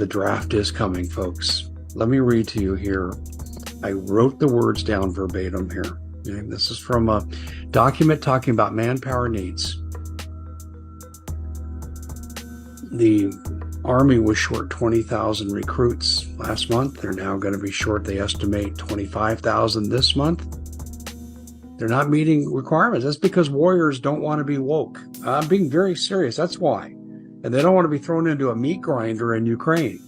the draft is coming, folks. Let me read to you here. I wrote the words down verbatim here. Okay, this is from a document talking about manpower needs. The Army was short 20,000 recruits last month. They're now going to be short, they estimate, 25,000 this month. They're not meeting requirements. That's because warriors don't want to be woke. I'm being very serious. That's why. And they don't want to be thrown into a meat grinder in Ukraine.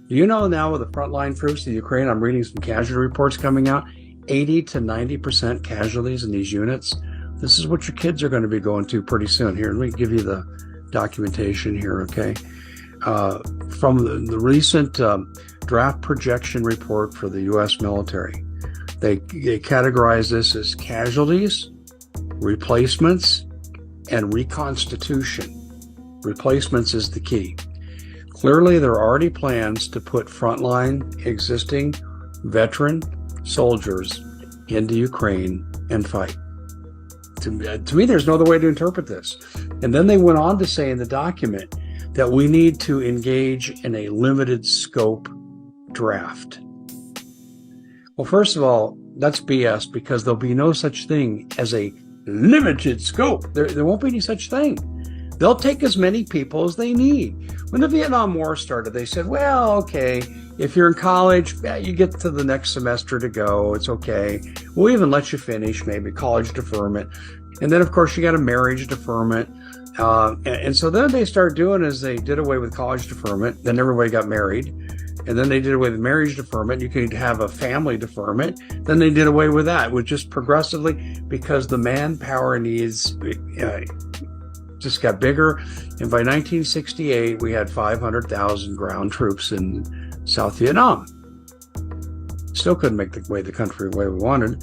Do you know now with the frontline troops in Ukraine, I'm reading some casualty reports coming out, 80 to 90% casualties in these units. This is what your kids are going to be going to pretty soon. Here, let me give you the documentation here, okay? From the recent draft projection report for the U.S. military, they categorize this as casualties, replacements, and reconstitution. Replacements is the key. Clearly, there are already plans to put frontline existing veteran soldiers into Ukraine and fight. To me, there's no other way to interpret this. And then they went on to say in the document that we need to engage in a limited scope draft. Well, first of all, that's BS, because there'll be no such thing as a limited scope. There won't be any such thing. They'll take as many people as they need. When the Vietnam War started, they said, well, okay, if you're in college, you get to the next semester to go. It's okay. We'll even let you finish, maybe college deferment. And then, of course, you got a marriage deferment. And so then they started doing is they did away with college deferment. Then everybody got married. And then they did away with marriage deferment. You could have a family deferment. Then they did away with that, which just progressively, because the manpower needs just got bigger. And by 1968, we had 500,000 ground troops in South Vietnam. Still couldn't make the country the way we wanted.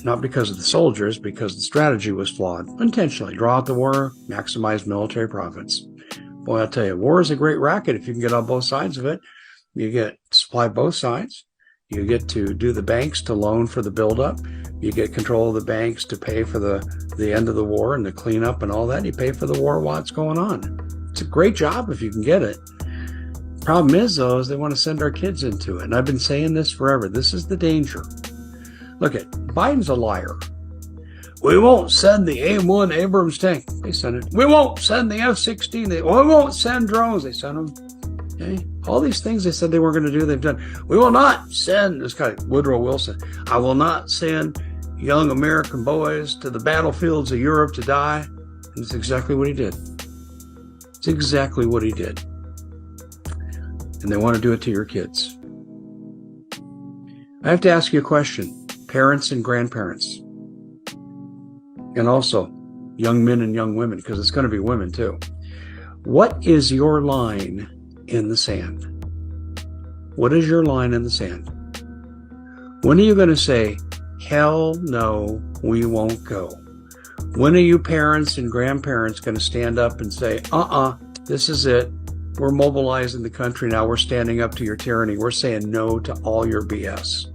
Not because of the soldiers, because the strategy was flawed. Intentionally, draw out the war, maximize military profits. Boy, I'll tell you, war is a great racket if you can get on both sides of it. You get to supply both sides. You get to do the banks to loan for the buildup. You get control of the banks to pay for the end of the war and the cleanup and all that. You pay for the war while it's going on. It's a great job if you can get it. Problem is, though, is they want to send our kids into it. And I've been saying this forever. This is the danger. Look at Biden's a liar. We won't send the A1 Abrams tank. They sent it. We won't send the F-16. We won't send drones. They sent them. Okay. All these things they said they weren't going to do, they've done. We will not send, this guy, Woodrow Wilson, I will not send young American boys to the battlefields of Europe to die. And it's exactly what he did. It's exactly what he did. And they want to do it to your kids. I have to ask you a question, parents and grandparents, and also young men and young women, because it's going to be women too. What is your line in the sand? What is your line in the sand? When are you going to say, hell no, we won't go? When are you parents and grandparents going to stand up and say, this is it. We're mobilizing the country now. We're standing up to your tyranny. We're saying no to all your BS.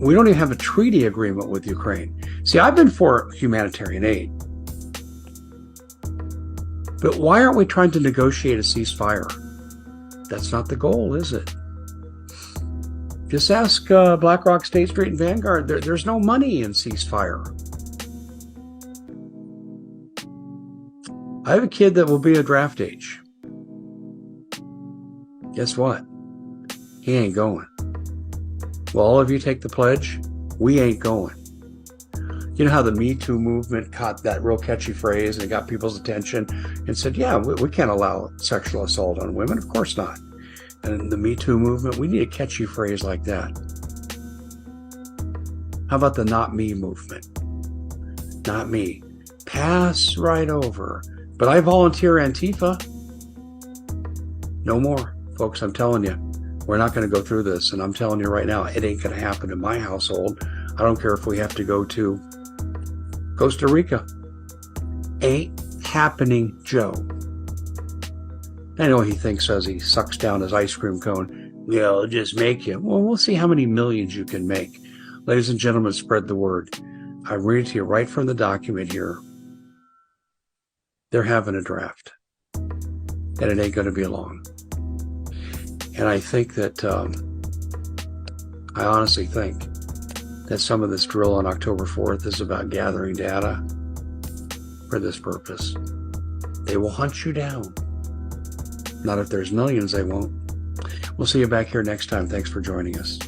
We don't even have a treaty agreement with Ukraine. See, I've been for humanitarian aid. But why aren't we trying to negotiate a ceasefire? That's not the goal, is it? Just ask BlackRock, State Street, and Vanguard. There's no money in ceasefire. I have a kid that will be a draft age. Guess what? He ain't going. Well, all of you take the pledge. We ain't going. You know how the Me Too movement caught that real catchy phrase and it got people's attention and said, yeah, we can't allow sexual assault on women. Of course not. And the Me Too movement, we need a catchy phrase like that. How about the Not Me movement? Not me. Pass right over. But I volunteer Antifa. No more. Folks, I'm telling you, we're not going to go through this. And I'm telling you right now, it ain't going to happen in my household. I don't care if we have to go to Costa Rica. Ain't happening, Joe. I know he thinks as he sucks down his ice cream cone, yeah, it'll just make you. Well, we'll see how many millions you can make. Ladies and gentlemen, spread the word. I read to you right from the document here. They're having a draft. And it ain't going to be long. And I think that, I honestly think that some of this drill on October 4th is about gathering data for this purpose. They will hunt you down. Not if there's millions, they won't. We'll see you back here next time. Thanks for joining us.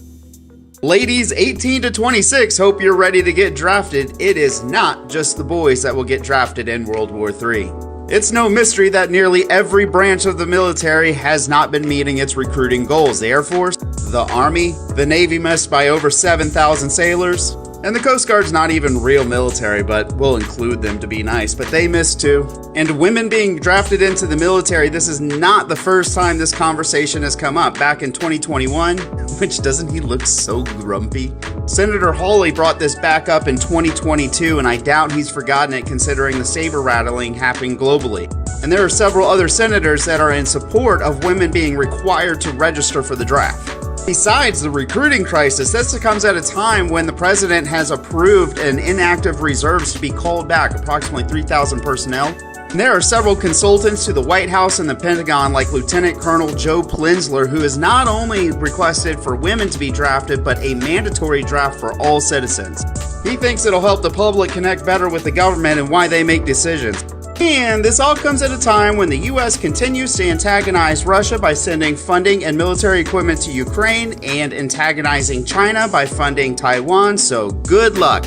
Ladies 18 to 26, hope you're ready to get drafted. It is not just the boys that will get drafted in World War III. It's no mystery that nearly every branch of the military has not been meeting its recruiting goals. The Air Force, the Army, the Navy missed by over 7,000 sailors, and the Coast Guard's not even real military, but we'll include them to be nice, but they missed too. And women being drafted into the military, this is not the first time this conversation has come up. Back in 2021, which doesn't he look so grumpy? Senator Hawley brought this back up in 2022, and I doubt he's forgotten it considering the saber rattling happening globally. And there are several other senators that are in support of women being required to register for the draft. Besides the recruiting crisis, this comes at a time when the president has approved an inactive reserves to be called back, approximately 3,000 personnel. And there are several consultants to the White House and the Pentagon, like Lieutenant Colonel Joe Plinzler, who has not only requested for women to be drafted, but a mandatory draft for all citizens. He thinks it'll help the public connect better with the government and why they make decisions. And this all comes at a time when the U.S. continues to antagonize Russia by sending funding and military equipment to Ukraine and antagonizing China by funding Taiwan, so good luck.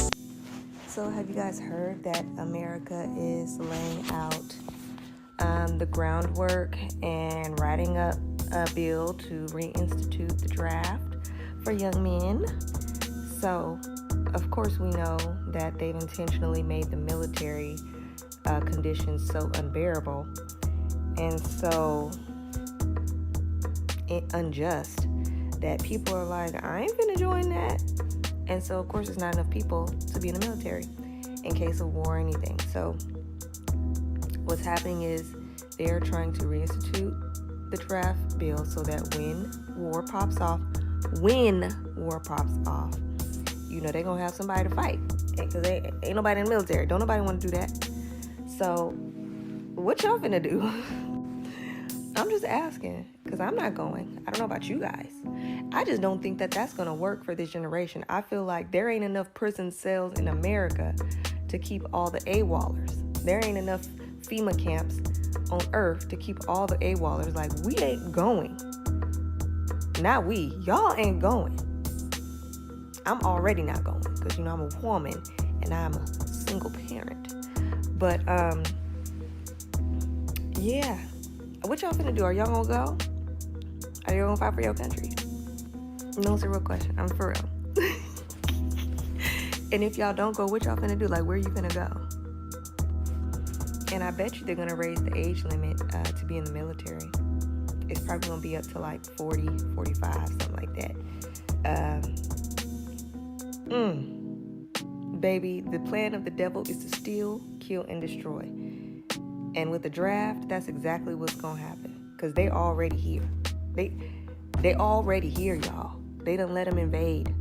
So have you guys heard that America is laying out the groundwork and writing up a bill to reinstitute the draft for young men? So, of course, we know that they've intentionally made the military conditions so unbearable and so unjust that people are like, I ain't gonna join that. And so of course there's not enough people to be in the military in case of war or anything. So what's happening is they're trying to reinstitute the draft bill so that when war pops off, you know they're gonna have somebody to fight, because ain't nobody in the military. Don't nobody want to do that. So, what y'all finna do? I'm just asking, because I'm not going. I don't know about you guys. I just don't think that that's going to work for this generation. I feel like there ain't enough prison cells in America to keep all the AWOLers. There ain't enough FEMA camps on Earth to keep all the AWOLers. Like, we ain't going. Not we. Y'all ain't going. I'm already not going because, you know, I'm a woman and I'm a single parent. But, yeah. What y'all finna do? Are y'all gonna go? Are you gonna fight for your country? No, it's a real question. I'm for real. And if y'all don't go, what y'all finna do? Like, where you finna go? And I bet you they're gonna raise the age limit to be in the military. It's probably gonna be up to like 40, 45, something like that. Baby, the plan of the devil is to steal, kill, and destroy. And with the draft, that's exactly what's gonna happen. Because they already here. They already here, y'all. They done let them invade.